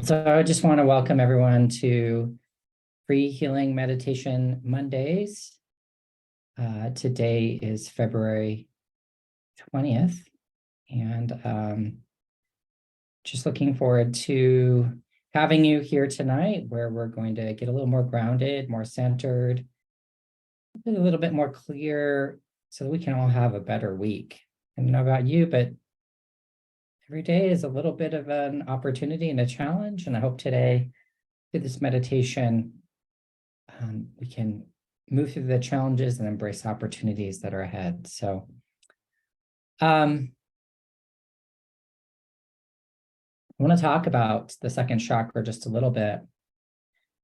So I just want to welcome everyone to Free Healing Meditation Mondays. Today is February 20th, and just looking forward to having you here tonight, where we're going to get a little more grounded, more centered, a little bit more clear, so that we can all have a better week. I don't know about you, but every day is a little bit of an opportunity and a challenge, and I hope today, through this meditation, we can move through the challenges and embrace opportunities that are ahead. So I want to talk about the second chakra just a little bit.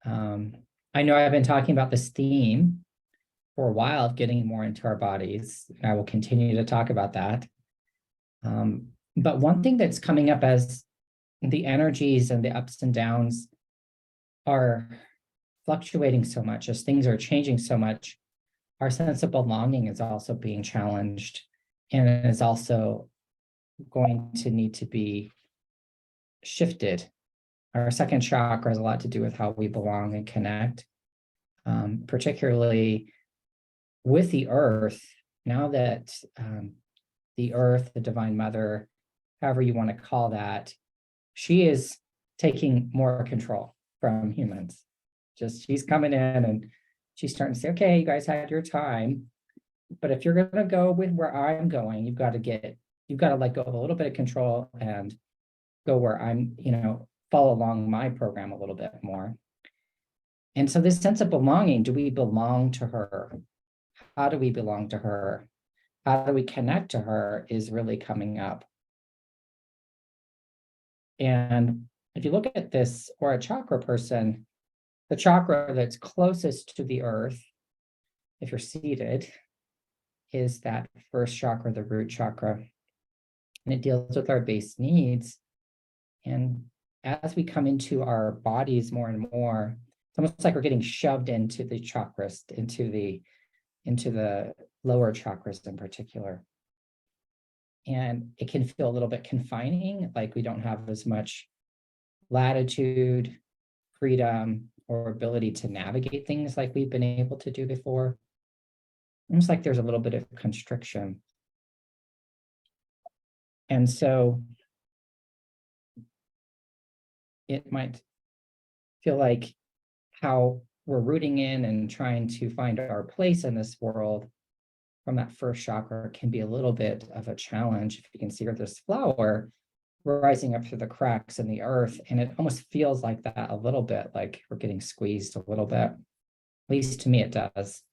I know I've been talking about this theme for a while of getting more into our bodies, and I will continue to talk about that. But one thing that's coming up as the energies and the ups and downs are fluctuating so much, as things are changing so much, our sense of belonging is also being challenged and is also going to need to be shifted. Our second chakra has a lot to do with how we belong and connect, particularly with the earth. Now that the earth, the divine mother, however you want to call that, she is taking more control from humans. Just she's coming in and she's starting to say, okay, you guys had your time, but if you're going to go with where I'm going, you've got to let go of a little bit of control and go where I'm, follow along my program a little bit more. And so this sense of belonging, do we belong to her? How do we belong to her? How do we connect to her is really coming up. And if you look at this, or a chakra person, the chakra that's closest to the earth, if you're seated, is that first chakra, the root chakra. And it deals with our base needs. And as we come into our bodies more and more, it's almost like we're getting shoved into the chakras, into the lower chakras in particular. And it can feel a little bit confining, like we don't have as much latitude, freedom, or ability to navigate things like we've been able to do before. Almost like there's a little bit of constriction. And so it might feel like how we're rooting in and trying to find our place in this world from that first chakra can be a little bit of a challenge. If you can see this flower rising up through the cracks in the earth, and it almost feels like that a little bit, like we're getting squeezed a little bit. At least to me it does.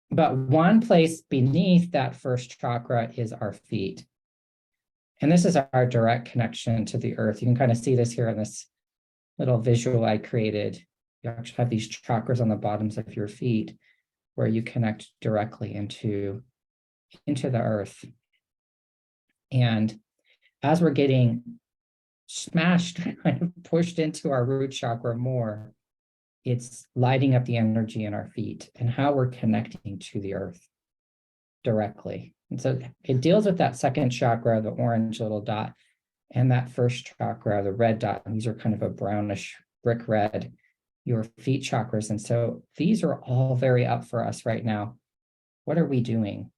But one place beneath that first chakra is our feet. And this is our direct connection to the earth. You can kind of see this here in this little visual I created. You actually have these chakras on the bottoms of your feet where you connect directly into the earth. And as we're getting smashed, kind of pushed into our root chakra more, it's lighting up the energy in our feet and how we're connecting to the earth directly. And so it deals with that second chakra, the orange little dot, and that first chakra, the red dot. And these are kind of a brownish brick red, your feet chakras. And so these are all very up for us right now. What are we doing?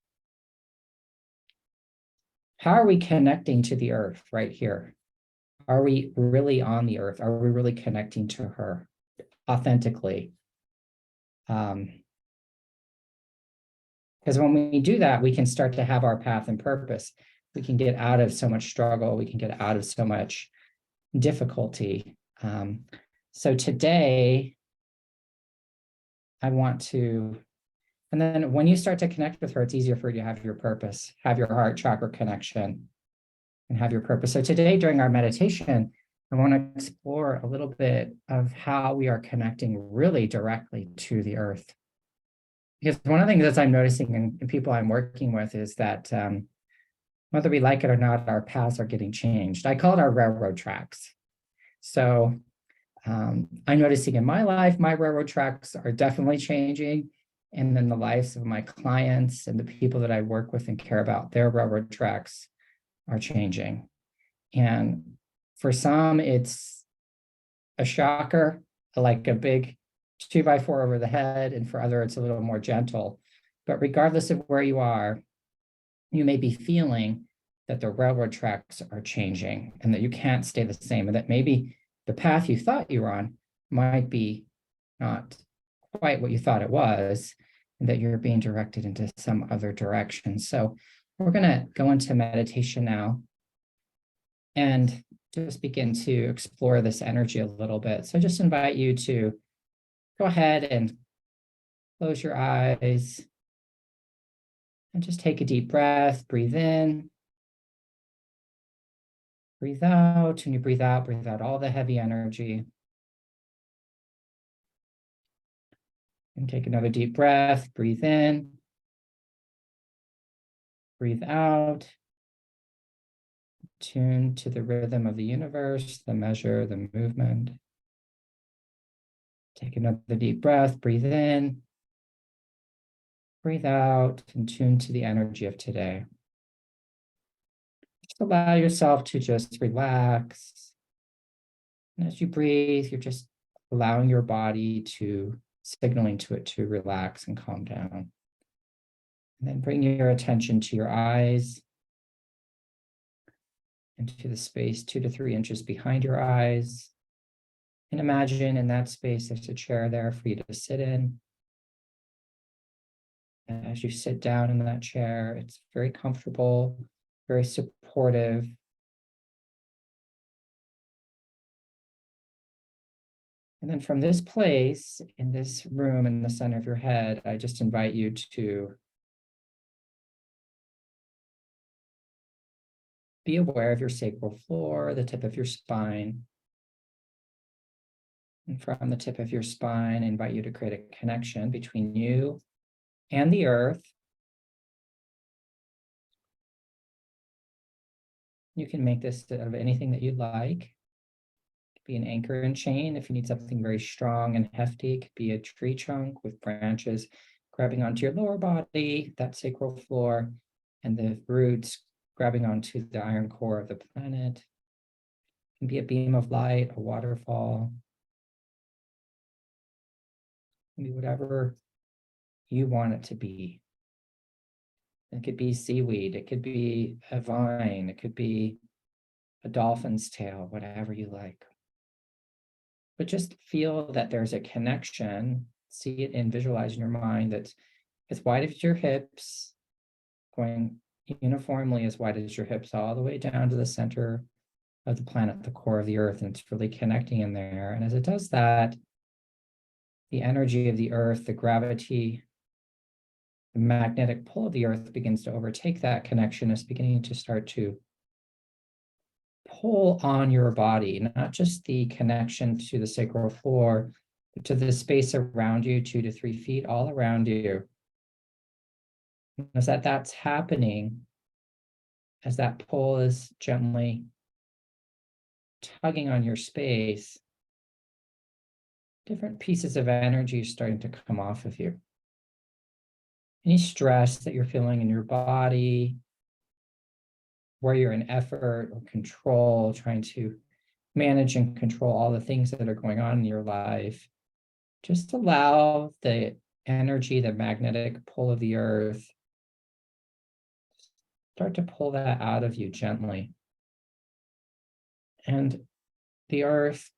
How are we connecting to the earth right here? Are we really on the earth? Are we really connecting to her authentically? Because when we do that, we can start to have our path and purpose. We can get out of so much struggle. We can get out of so much difficulty. So today, I want to, and then when you start to connect with her, it's easier for you to have your purpose, have your heart chakra connection, and have your purpose. So today, during our meditation, I want to explore a little bit of how we are connecting really directly to the earth. Because one of the things that I'm noticing in people I'm working with is that whether we like it or not, our paths are getting changed. I call it our railroad tracks. So I'm noticing in my life, my railroad tracks are definitely changing. And then the lives of my clients and the people that I work with and care about, their railroad tracks are changing. And for some, it's a shocker, like a big 2x4 over the head, and for others, it's a little more gentle. But regardless of where you are, you may be feeling that the railroad tracks are changing and that you can't stay the same, and that maybe the path you thought you were on might be not quite what you thought it was, and that you're being directed into some other direction. So we're going to go into meditation now and just begin to explore this energy a little bit. So I just invite you to go ahead and close your eyes and just take a deep breath. Breathe in, breathe out. When you breathe out all the heavy energy. And take another deep breath. Breathe in, breathe out. Tune to the rhythm of the universe, the measure, the movement. Take another deep breath. Breathe in, breathe out, and tune to the energy of today. Just allow yourself to just relax. And as you breathe, you're just allowing your body to, signaling to it to relax and calm down. And then bring your attention to your eyes and to the space 2 to 3 inches behind your eyes. And imagine in that space, there's a chair there for you to sit in. And as you sit down in that chair, it's very comfortable, very supportive. And then from this place, in this room in the center of your head, I just invite you to be aware of your sacral floor, the tip of your spine. And from the tip of your spine, I invite you to create a connection between you and the earth. You can make this out of anything that you'd like. It could be an anchor and chain if you need something very strong and hefty. It could be a tree trunk with branches grabbing onto your lower body, that sacral floor, and the roots grabbing onto the iron core of the planet. It can be a beam of light, a waterfall. It can be whatever you want it to be. It could be seaweed, it could be a vine, it could be a dolphin's tail, whatever you like. But just feel that there's a connection, see it and visualize in your mind that as wide as your hips, going uniformly as wide as your hips, all the way down to the center of the planet, the core of the earth, and it's really connecting in there. And as it does that, the energy of the earth, the gravity, the magnetic pull of the earth begins to overtake that connection. It's beginning to start to pull on your body, not just the connection to the sacral floor, but to the space around you, 2 to 3 feet, all around you. As that's happening, as that pull is gently tugging on your space, different pieces of energy are starting to come off of you. Any stress that you're feeling in your body, where you're in effort or control, trying to manage and control all the things that are going on in your life, just allow the energy, the magnetic pull of the earth, start to pull that out of you gently. And the earth,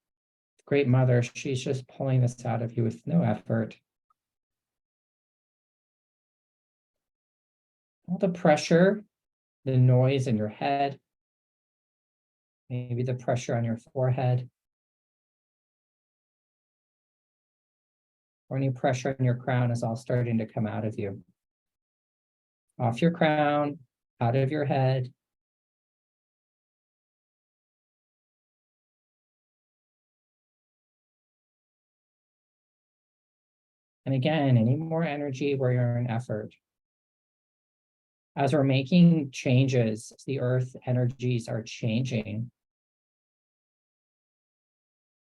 Great Mother, she's just pulling this out of you with no effort. All the pressure, the noise in your head, maybe the pressure on your forehead, or any pressure on your crown is all starting to come out of you. Off your crown, out of your head. And again, any more energy where you're in effort. As we're making changes, the earth energies are changing.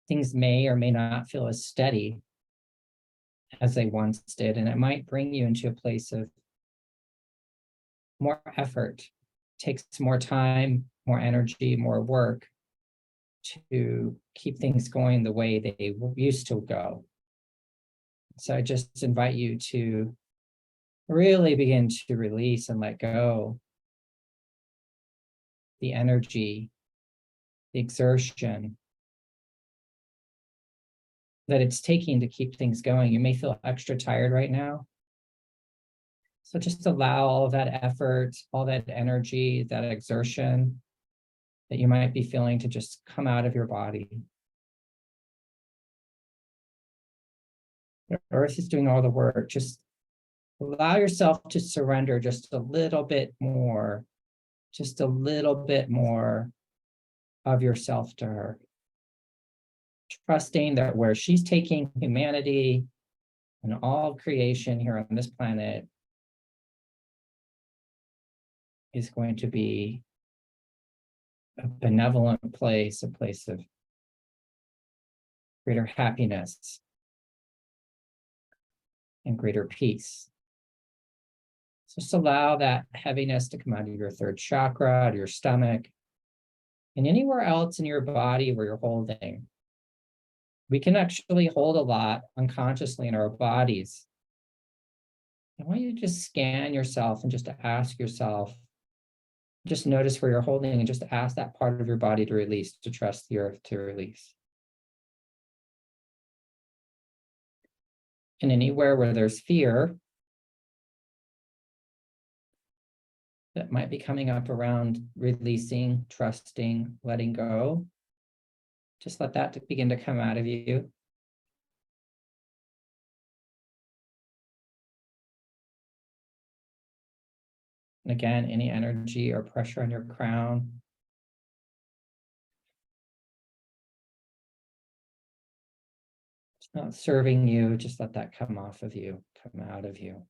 Things may or may not feel as steady as they once did, and it might bring you into a place of more effort, takes more time, more energy, more work to keep things going the way they used to go. So I just invite you to really begin to release and let go the energy, the exertion that it's taking to keep things going. You may feel extra tired right now. So just allow all of that effort, all that energy, that exertion that you might be feeling to just come out of your body. The earth is doing all the work. Just allow yourself to surrender just a little bit more of yourself to her. Trusting that where she's taking humanity and all creation here on this planet is going to be a benevolent place, a place of greater happiness and greater peace. So just allow that heaviness to come out of your third chakra, out of your stomach, and anywhere else in your body where you're holding. We can actually hold a lot unconsciously in our bodies. I want you to just scan yourself and just to ask yourself, just notice where you're holding and just ask that part of your body to release, to trust the earth to release. And anywhere where there's fear that might be coming up around releasing, trusting, letting go, just let that begin to come out of you. And again, any energy or pressure on your crown, it's not serving you, just let that come off of you, come out of you.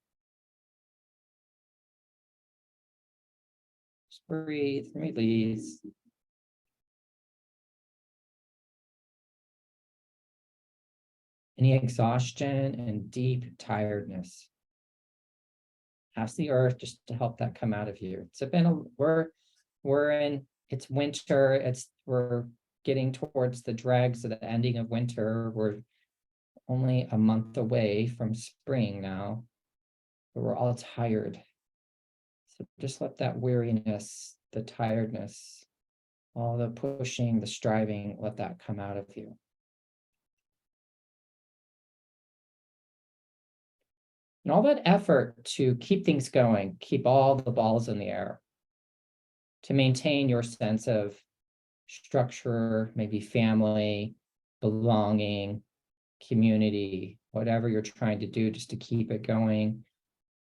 Just breathe, release. Any exhaustion and deep tiredness. Ask the earth just to help that come out of you. It's winter, we're getting towards the dregs of the ending of winter. We're only a month away from spring now, but we're all tired. So just let that weariness, the tiredness, all the pushing, the striving, let that come out of you. And all that effort to keep things going, keep all the balls in the air, to maintain your sense of structure, maybe family, belonging, community, whatever you're trying to do just to keep it going.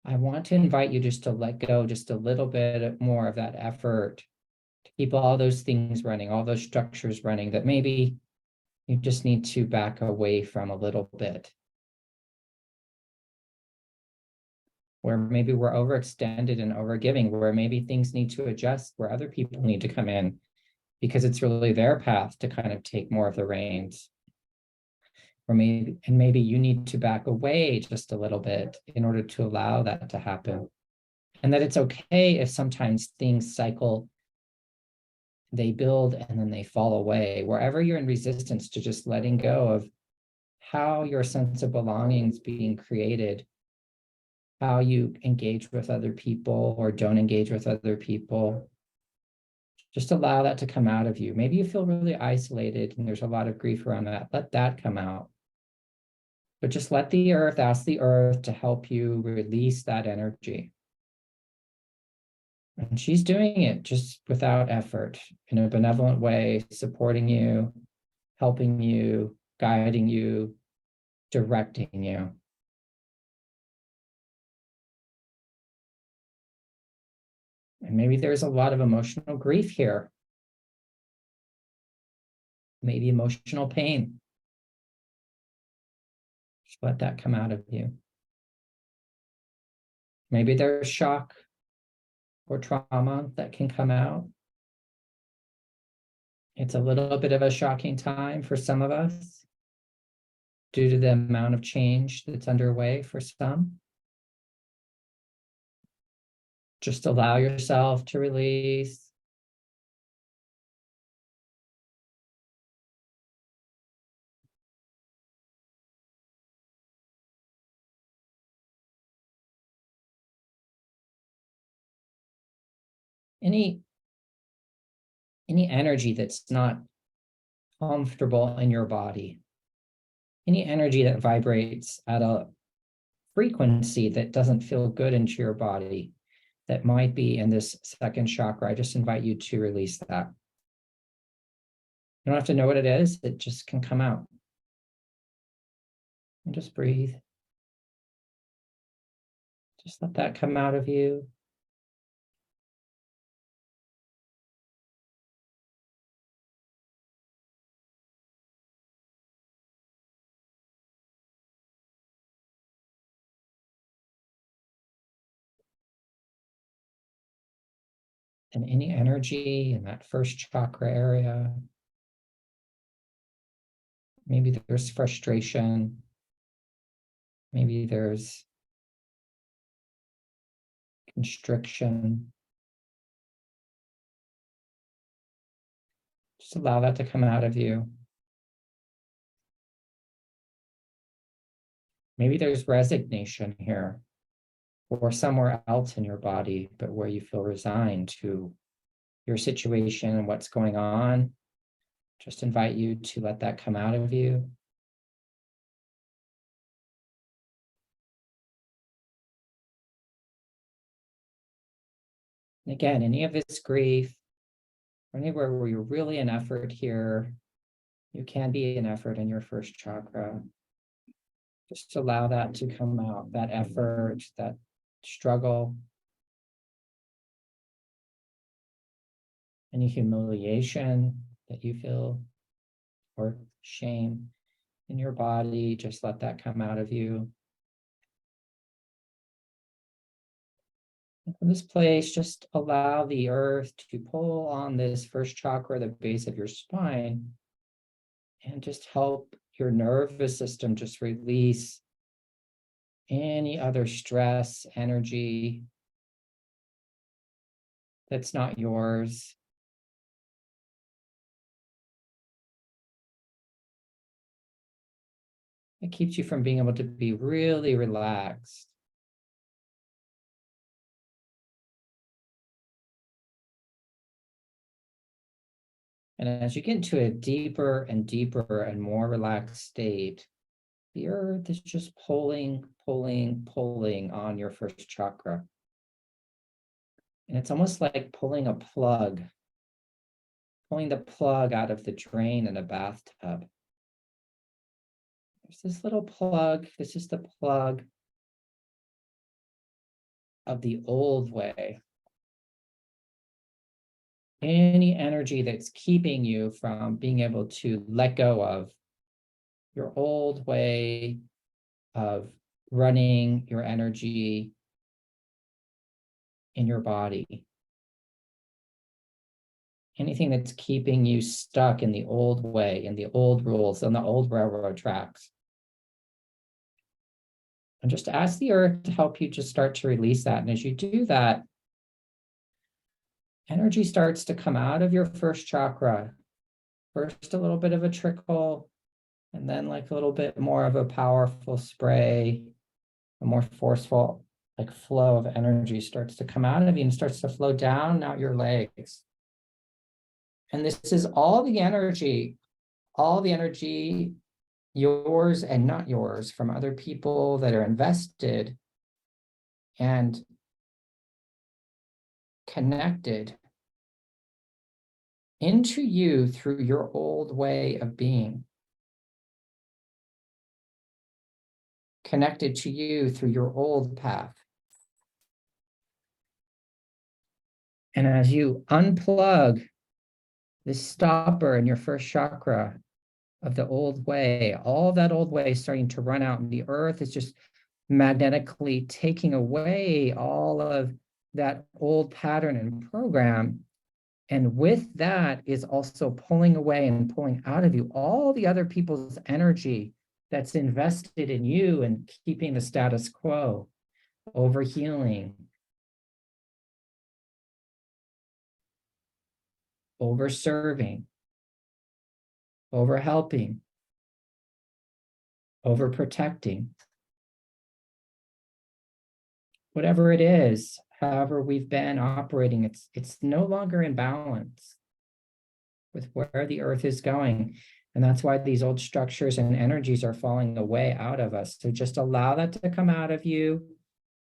I want to invite you just to let go just a little bit more of that effort to keep all those things running, all those structures running that maybe you just need to back away from a little bit. Where maybe we're overextended and overgiving, where maybe things need to adjust, where other people need to come in because it's really their path to kind of take more of the reins. Or maybe you need to back away just a little bit in order to allow that to happen. And that it's okay if sometimes things cycle, they build and then they fall away. Wherever you're in resistance to just letting go of how your sense of belonging is being created, how you engage with other people or don't engage with other people. Just allow that to come out of you. Maybe you feel really isolated and there's a lot of grief around that. Let that come out. But just let the earth, ask the earth to help you release that energy. And she's doing it just without effort, in a benevolent way, supporting you, helping you, guiding you, directing you. And maybe there's a lot of emotional grief here. Maybe emotional pain. Just let that come out of you. Maybe there's shock or trauma that can come out. It's a little bit of a shocking time for some of us due to the amount of change that's underway for some. Just allow yourself to release. Any energy that's not comfortable in your body, any energy that vibrates at a frequency that doesn't feel good into your body, that might be in this second chakra, I just invite you to release that. You don't have to know what it is, it just can come out. And just breathe. Just let that come out of you. And any energy in that first chakra area, maybe there's frustration, maybe there's constriction. Just allow that to come out of you. Maybe there's resignation here or somewhere else in your body, but where you feel resigned to your situation and what's going on. Just invite you to let that come out of you. And again, any of this grief, or anywhere where you're really in effort here, you can be an effort in your first chakra. Just allow that to come out, that effort, that struggle, any humiliation that you feel, or shame in your body, just let that come out of you. And from this place, just allow the earth to pull on this first chakra, the base of your spine, and just help your nervous system just release any other stress, energy that's not yours. It keeps you from being able to be really relaxed. And as you get into a deeper and deeper and more relaxed state, the earth is just pulling, pulling, pulling on your first chakra. And it's almost like pulling a plug, pulling the plug out of the drain in a bathtub. There's this little plug. This is the plug of the old way. Any energy that's keeping you from being able to let go of your old way of running your energy in your body. Anything that's keeping you stuck in the old way, in the old rules, on the old railroad tracks. And just ask the earth to help you just start to release that. And as you do that, energy starts to come out of your first chakra. First, a little bit of a trickle, and then like a little bit more of a powerful spray, a more forceful like flow of energy starts to come out of you and starts to flow down out your legs. And this is all the energy, yours and not yours, from other people that are invested and connected into you through your old way of being, connected to you through your old path. And as you unplug this stopper in your first chakra of the old way, all that old way is starting to run out, and the earth is just magnetically taking away all of that old pattern and program. And with that is also pulling away and pulling out of you all the other people's energy that's invested in you and keeping the status quo, overhealing, over serving, over helping, over protecting. Whatever it is, however we've been operating, it's no longer in balance with where the earth is going. And that's why these old structures and energies are falling away out of us. So just allow that to come out of you.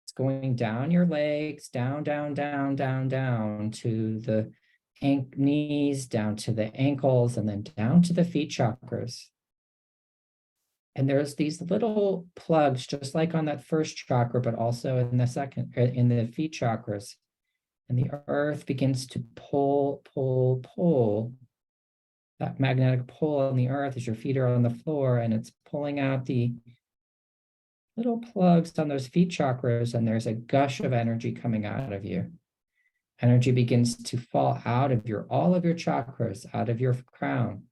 It's going down your legs, down, down, down, down, down to the knees, down to the ankles, and then down to the feet chakras. And there's these little plugs, just like on that first chakra, but also in the second, in the feet chakras. And the earth begins to pull, pull, pull. That magnetic pull on the earth as your feet are on the floor, and it's pulling out the little plugs on those feet chakras, and there's a gush of energy coming out of you. Energy begins to fall out of all of your chakras, out of your crown,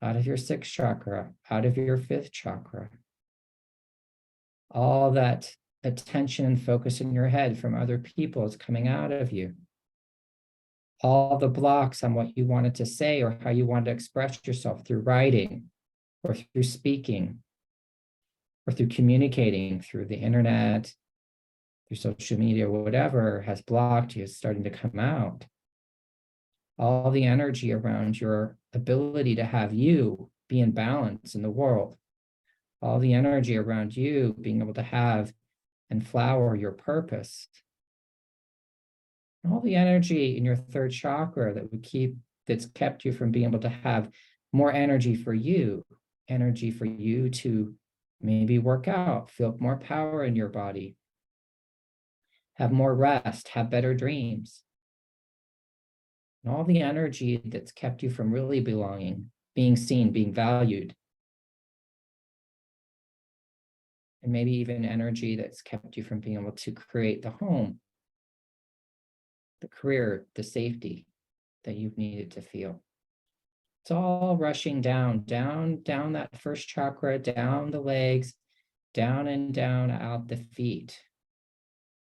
out of your sixth chakra, out of your fifth chakra. All that attention and focus in your head from other people is coming out of you. All the blocks on what you wanted to say or how you wanted to express yourself through writing or through speaking or through communicating through the internet, through social media, whatever has blocked you is starting to come out. All the energy around your ability to have you be in balance in the world. All the energy around you being able to have and flower your purpose. All the energy in your third chakra that's kept you from being able to have more energy for you to maybe work out, feel more power in your body, have more rest, have better dreams. And all the energy that's kept you from really belonging, being seen, being valued. And maybe even energy that's kept you from being able to create the home, the career, the safety that you've needed to feel. It's all rushing down, down, down that first chakra, down the legs, down and down out the feet.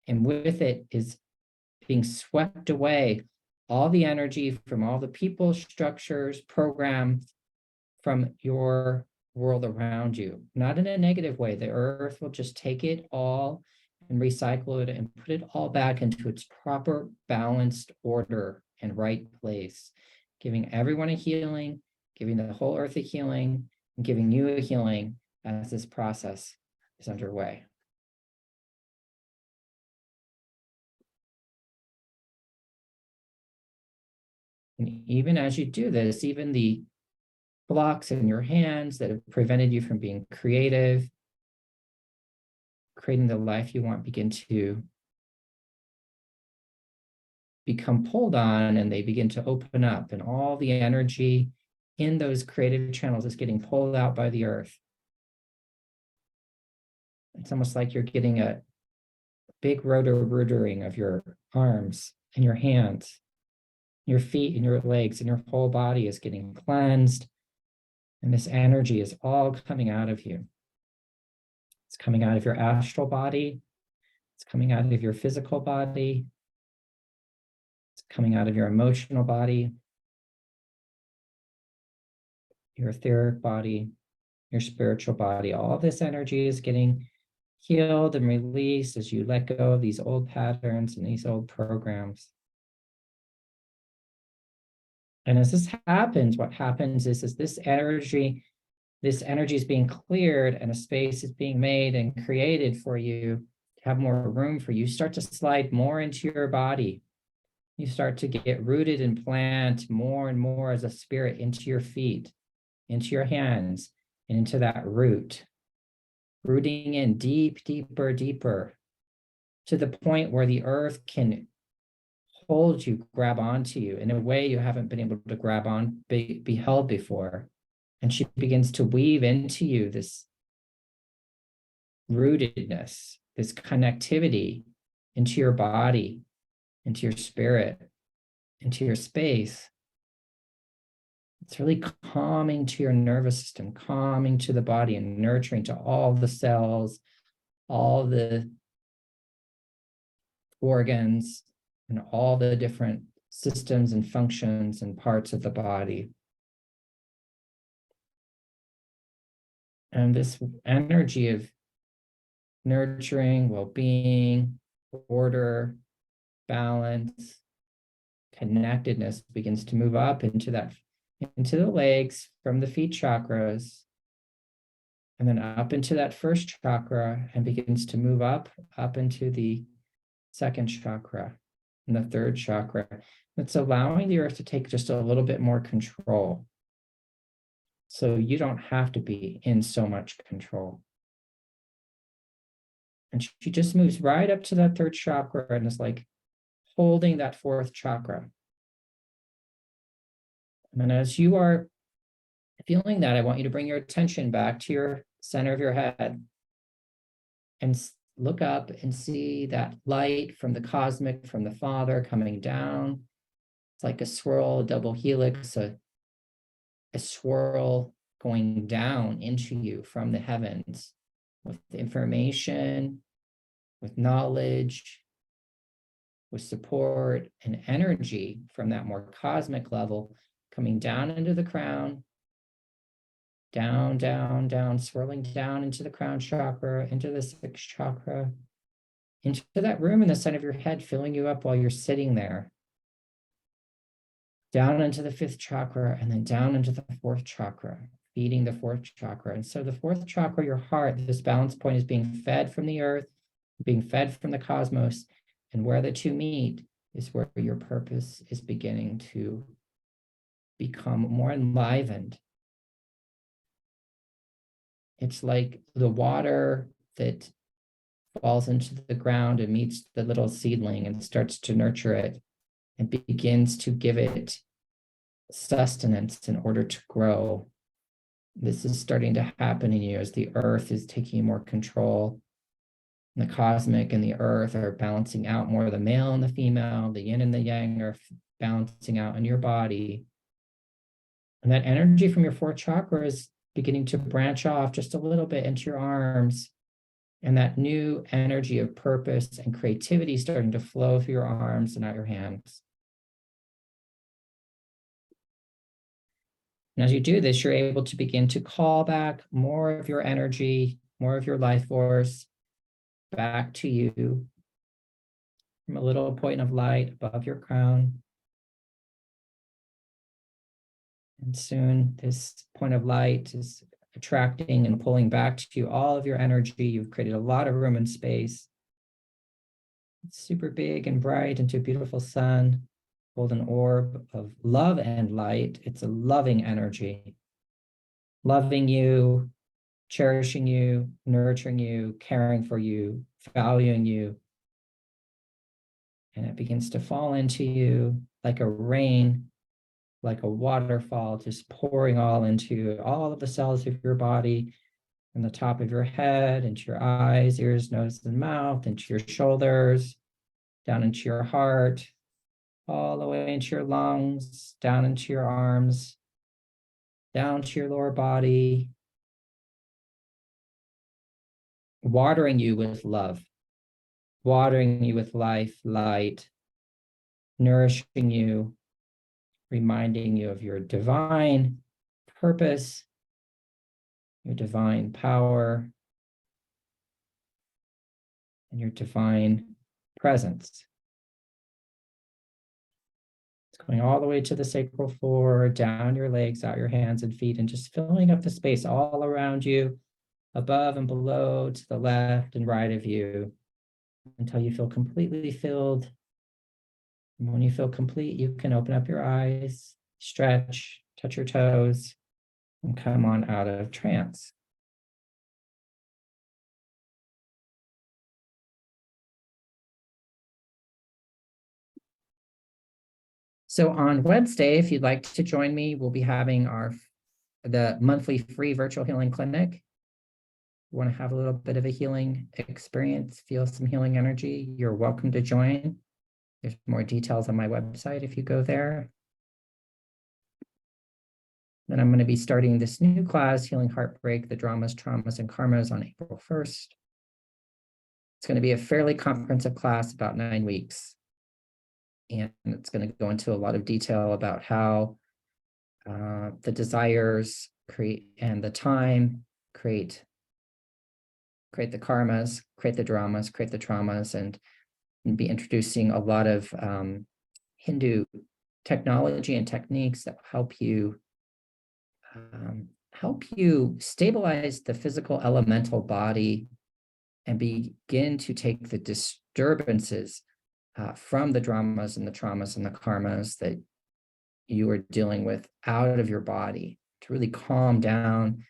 And with it is being swept away all the energy from all the people, structures, programs from your world around you. Not in a negative way. The earth will just take it all and recycle it and put it all back into its proper balanced order and right place, giving everyone a healing, giving the whole earth a healing, and giving you a healing as this process is underway. And even as you do this, even the blocks in your hands that have prevented you from being creative, creating the life you want, begin to become pulled on, and they begin to open up, and all the energy in those creative channels is getting pulled out by the earth. It's almost like you're getting a big rotary of your arms and your hands, your feet and your legs, and your whole body is getting cleansed. And this energy is all coming out of you. It's coming out of your astral body. It's coming out of your physical body. It's coming out of your emotional body, your etheric body, your spiritual body. All this energy is getting healed and released as you let go of these old patterns and these old programs. And as this happens, what happens is this energy is being cleared and a space is being made and created for you to have more room for you. You start to slide more into your body. You start to get rooted and plant more and more as a spirit into your feet, into your hands, and into that root, rooting in deep, deeper, deeper, to the point where the earth can hold you, grab onto you in a way you haven't been able to grab on, be held before. And she begins to weave into you this rootedness, this connectivity into your body, into your spirit, into your space. It's really calming to your nervous system, calming to the body, and nurturing to all the cells, all the organs, and all the different systems and functions and parts of the body. And this energy of nurturing, well-being, order, balance, connectedness begins to move up into the legs from the feet chakras, and then up into that first chakra, and begins to move up into the second chakra and the third chakra. It's allowing the earth to take just a little bit more control. So you don't have to be in so much control. And she just moves right up to that third chakra and is like holding that fourth chakra. And then as you are feeling that, I want you to bring your attention back to your center of your head and look up and see that light from the cosmic, from the Father coming down. It's like a swirl, a double helix, a swirl going down into you from the heavens with information, with knowledge, with support and energy from that more cosmic level coming down into the crown, down, down, down, swirling down into the crown chakra, into the sixth chakra, into that room in the center of your head, filling you up while you're sitting there, down into the fifth chakra, and then down into the fourth chakra, feeding the fourth chakra. And so the fourth chakra, your heart, this balance point is being fed from the earth, being fed from the cosmos, and where the two meet is where your purpose is beginning to become more enlivened. It's like the water that falls into the ground and meets the little seedling and starts to nurture it and begins to give it sustenance in order to grow. This is starting to happen in you as the earth is taking more control. The cosmic and the earth are balancing out more. The male and the female, the yin and the yang are balancing out in your body. And that energy from your fourth chakra is beginning to branch off just a little bit into your arms. And that new energy of purpose and creativity starting to flow through your arms and out your hands. And as you do this, you're able to begin to call back more of your energy, more of your life force back to you from a little point of light above your crown. And soon this point of light is attracting and pulling back to you all of your energy. You've created a lot of room and space. It's super big and bright into a beautiful sun, golden orb of love and light. It's a loving energy, loving you, cherishing you, nurturing you, caring for you, valuing you. And it begins to fall into you like a rain, like a waterfall, just pouring all into all of the cells of your body, from the top of your head, into your eyes, ears, nose, and mouth, into your shoulders, down into your heart, all the way into your lungs, down into your arms, down to your lower body, watering you with love, watering you with life, light, nourishing you, reminding you of your divine purpose, your divine power, and your divine presence. It's going all the way to the sacral floor, down your legs, out your hands and feet, and just filling up the space all around you, above and below, to the left and right of you, until you feel completely filled. And when you feel complete, you can open up your eyes, stretch, touch your toes, and come on out of trance. So on Wednesday, if you'd like to join me, we'll be having the monthly free virtual healing clinic. You want to have a little bit of a healing experience, feel some healing energy, you're welcome to join. There's more details on my website if you go there. Then I'm going to be starting this new class, Healing Heartbreak, the Dramas, Traumas, and Karmas, on April 1st. It's going to be a fairly comprehensive class, about 9 weeks. and it's going to go into a lot of detail about how the desires create and the time create the karmas, create the dramas, create the traumas, and be introducing a lot of Hindu technology and techniques that help you stabilize the physical elemental body and begin to take the disturbances from the dramas and the traumas and the karmas that you are dealing with out of your body, to really calm down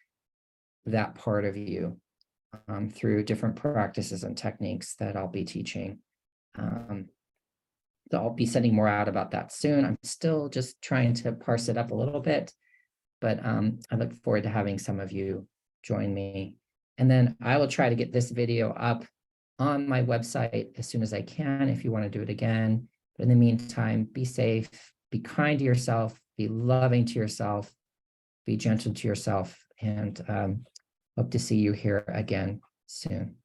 that part of you through different practices and techniques that I'll be teaching. So I'll be sending more out about that soon. I'm still just trying to parse it up a little bit, but I look forward to having some of you join me. And then I will try to get this video up on my website as soon as I can if you want to do it again. But in the meantime, be safe, be kind to yourself, be loving to yourself, be gentle to yourself, and hope to see you here again soon.